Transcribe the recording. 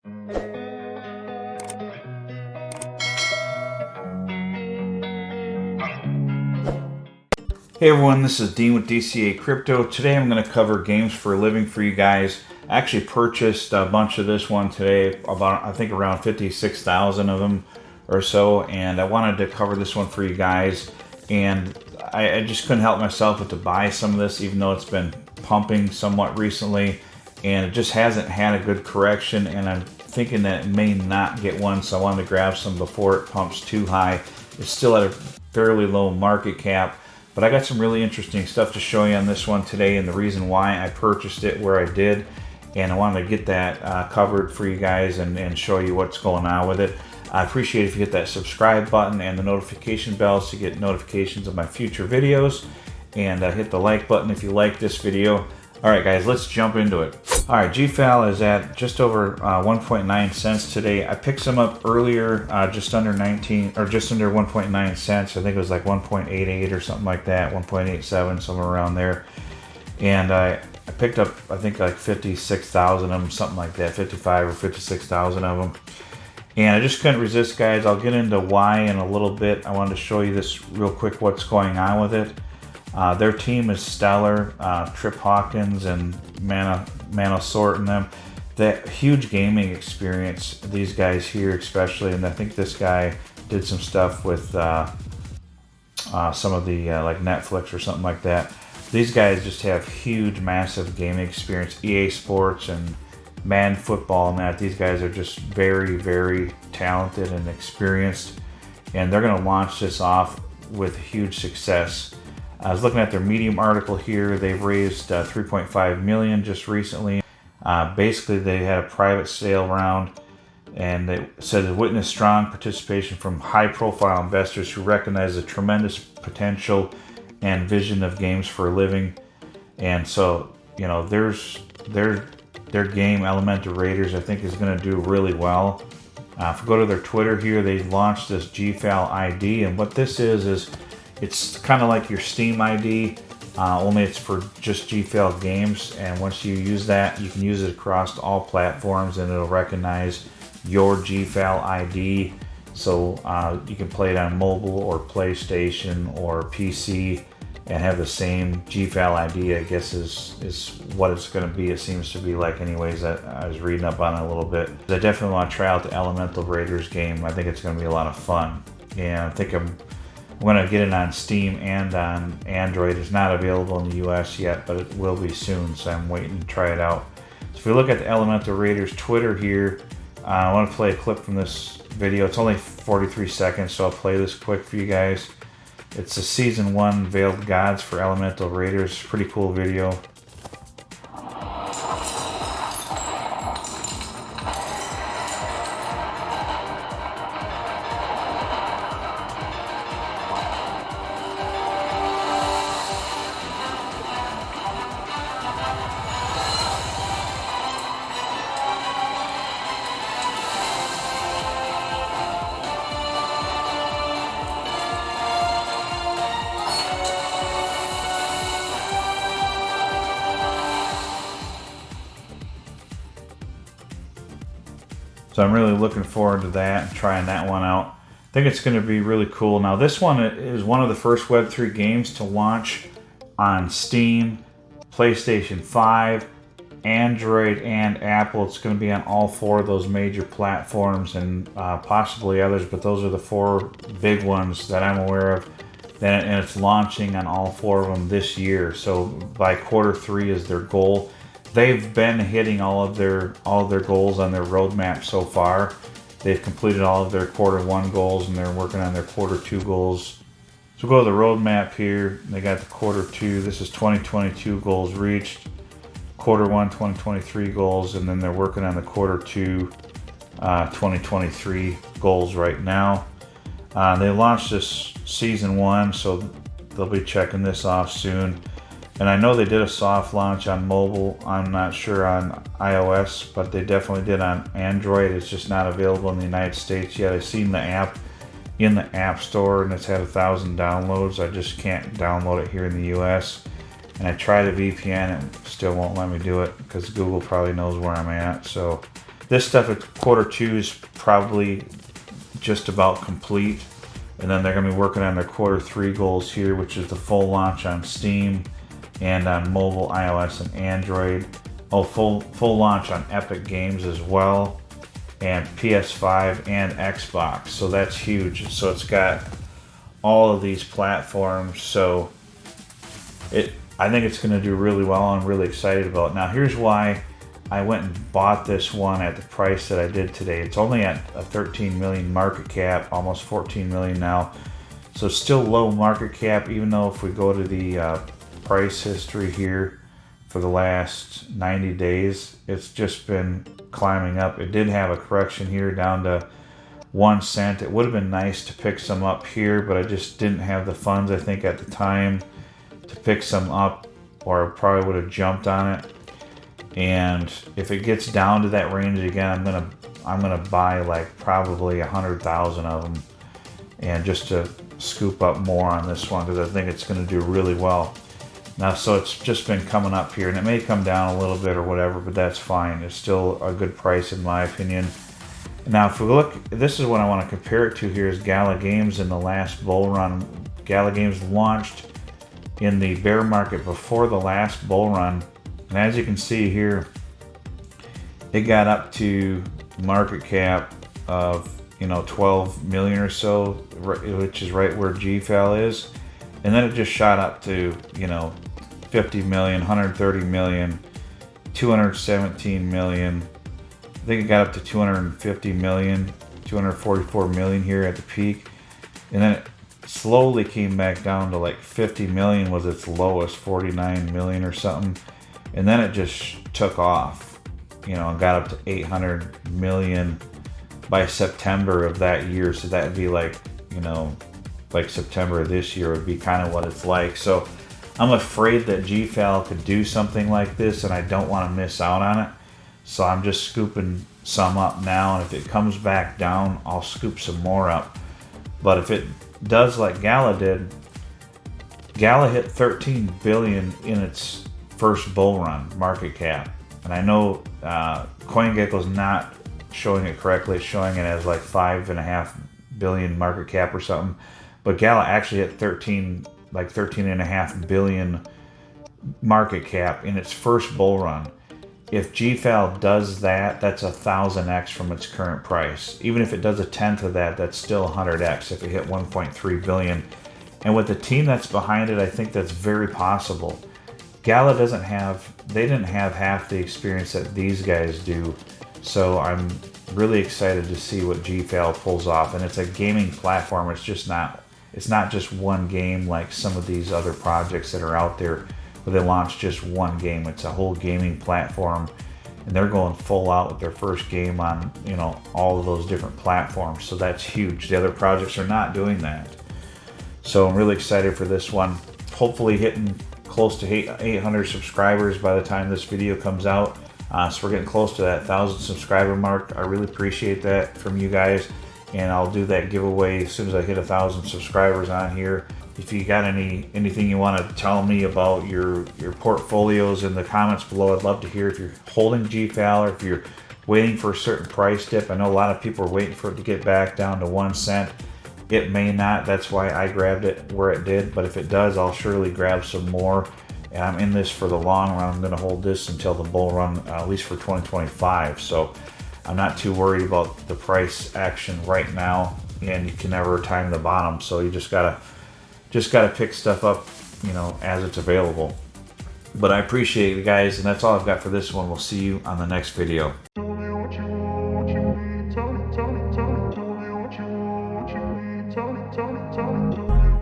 Hey everyone, this is Dean with DCA Crypto. Today I'm going to cover games for a living for you guys. I actually purchased a bunch of this one today, about I think around 56,000 of them or so, and I wanted to cover this one for you guys. And I just couldn't help myself but to buy some of this, even though it's been pumping somewhat recently, and it just hasn't had a good correction, and I'm thinking that it may not get one, so I wanted to grab some before it pumps too high. It's still at a fairly low market cap. But I got some really interesting stuff to show you on this one today, and the reason why I purchased it where I did. And I wanted to get that covered for you guys and show you what's going on with it. I appreciate if you hit that subscribe button and the notification bells to get notifications of my future videos. And hit the like button if you like this video. Alright guys, let's jump into it. Alright, G-Fal is at just over 1.9 cents today. I picked some up earlier, just under 1.9 cents. I think it was like 1.88 or something like that, 1.87, somewhere around there. And I picked up, I think like 56,000 of them, something like that, 55 or 56,000 of them. And I just couldn't resist, guys. I'll get into why in a little bit. I wanted to show you this real quick, what's going on with it. Their team is stellar. Trip Hawkins and Manasort and them. That huge gaming experience, these guys here especially, and I think this guy did some stuff with some of the like Netflix or something like that. These guys just have huge, massive gaming experience. EA Sports and Madden Football and that. These guys are just very, very talented and experienced, and they're going to launch this off with huge success. I was looking at their Medium article here. They've raised 3.5 million just recently. Basically, they had a private sale round, and it said it witnessed strong participation from high-profile investors who recognize the tremendous potential and vision of games for a living. And so, you know, their game, Elemental Raiders, I think is going to do really well. If we go to their Twitter here, they launched this G-Fal ID, and what this is it's kind of like your Steam ID, only it's for just G-Fal games. And once you use that, you can use it across all platforms, and it'll recognize your G-Fal ID. So you can play it on mobile or PlayStation or PC and have the same G-Fal ID, I guess is what it's going to be. It seems to be like, anyways. I was reading up on it a little bit. I definitely want to try out the Elemental Raiders game. I think it's going to be a lot of fun. And I think I'm going to get it on Steam and on Android. It's not available in the US yet, but it will be soon, so I'm waiting to try it out. So if we look at the Elemental Raiders Twitter here, I want to play a clip from this video. It's only 43 seconds, so I'll play this quick for you guys. It's a Season 1 Veiled Gods for Elemental Raiders. Pretty cool video. So I'm really looking forward to that and trying that one out. I think it's going to be really cool. Now this one is one of the first Web3 games to launch on Steam, PlayStation 5, Android, and Apple. It's going to be on all four of those major platforms, and possibly others, but those are the four big ones that I'm aware of. And it's launching on all four of them this year. So by Q3 is their goal. They've been hitting all of their goals on their roadmap so far. They've completed all of their Q1 goals, and they're working on their Q2 goals. So we'll go to the roadmap here. They got the Q2. This is 2022 goals reached, Q1 2023 goals, and then they're working on the Q2 2023 goals right now. They launched this Season 1, so they'll be checking this off soon. And I know they did a soft launch on mobile. I'm not sure on iOS, but they definitely did on Android. It's just not available in the United States yet. I've seen the app in the App Store, and it's had 1,000 downloads. I just can't download it here in the US. And I tried a VPN, and it still won't let me do it because Google probably knows where I'm at. So This stuff at Q2 is probably just about complete. And then they're going to be working on their Q3 goals here, which is the full launch on Steam and on mobile, iOS, and Android. Oh, full launch on Epic Games as well, and PS5 and Xbox. So that's huge. So it's got all of these platforms. So I think it's going to do really well. I'm really excited about it. Now here's why I went and bought this one at the price that I did today. It's only at a 13 million market cap, almost 14 million now. So still low market cap, even though if we go to the price history here for the last 90 days, it's just been climbing up. It did have a correction here down to 1 cent. It would have been nice to pick some up here, but I just didn't have the funds, I think, at the time to pick some up, or I probably would have jumped on it. And if it gets down to that range again, I'm gonna buy like probably 100,000 of them, and just to scoop up more on this one, because I think it's gonna do really well. Now, so it's just been coming up here, and it may come down a little bit or whatever, but that's fine. It's still a good price in my opinion. Now, if we look, this is what I want to compare it to here is Gala Games in the last bull run. Gala Games launched in the bear market before the last bull run. And as you can see here, it got up to market cap of 12 million or so, which is right where G-Fal is. And then it just shot up to 50 million, 130 million, 217 million. I think it got up to 250 million, 244 million here at the peak. And then it slowly came back down to like 50 million was its lowest, 49 million or something. And then it just took off, and got up to 800 million by September of that year. So that would be like, like September of this year would be kind of what it's like. So I'm afraid that G-Fal could do something like this, and I don't want to miss out on it. So I'm just scooping some up now, and if it comes back down, I'll scoop some more up. But if it does like Gala did, Gala hit 13 billion in its first bull run market cap, and I know CoinGecko's not showing it correctly. It's showing it as like 5.5 billion market cap or something, but Gala actually hit 13.5 billion market cap in its first bull run. If G-Fal does that, that's 1,000x from its current price. Even if it does a tenth of that, that's still 100x if it hit 1.3 billion. And with the team that's behind it, I think that's very possible. Gala didn't have half the experience that these guys do. So I'm really excited to see what G-Fal pulls off. And it's a gaming platform. It's not just one game like some of these other projects that are out there where they launch just one game. It's a whole gaming platform, and they're going full out with their first game on all of those different platforms. So that's huge. The other projects are not doing that. So I'm really excited for this one. Hopefully hitting close to 800 subscribers by the time this video comes out. So we're getting close to that 1,000 subscriber mark. I really appreciate that from you guys, and I'll do that giveaway as soon as I hit 1,000 subscribers on here. If you got anything you want to tell me about your portfolios in the comments below, I'd love to hear if you're holding G-Fal or if you're waiting for a certain price dip. I know a lot of people are waiting for it to get back down to 1 cent. It may not. That's why I grabbed it where it did. But if it does, I'll surely grab some more. And I'm in this for the long run. I'm going to hold this until the bull run, at least for 2025. So I'm not too worried about the price action right now. And you can never time the bottom. So you just gotta pick stuff up, as it's available. But I appreciate you guys, and that's all I've got for this one. We'll see you on the next video. Tell me what you need.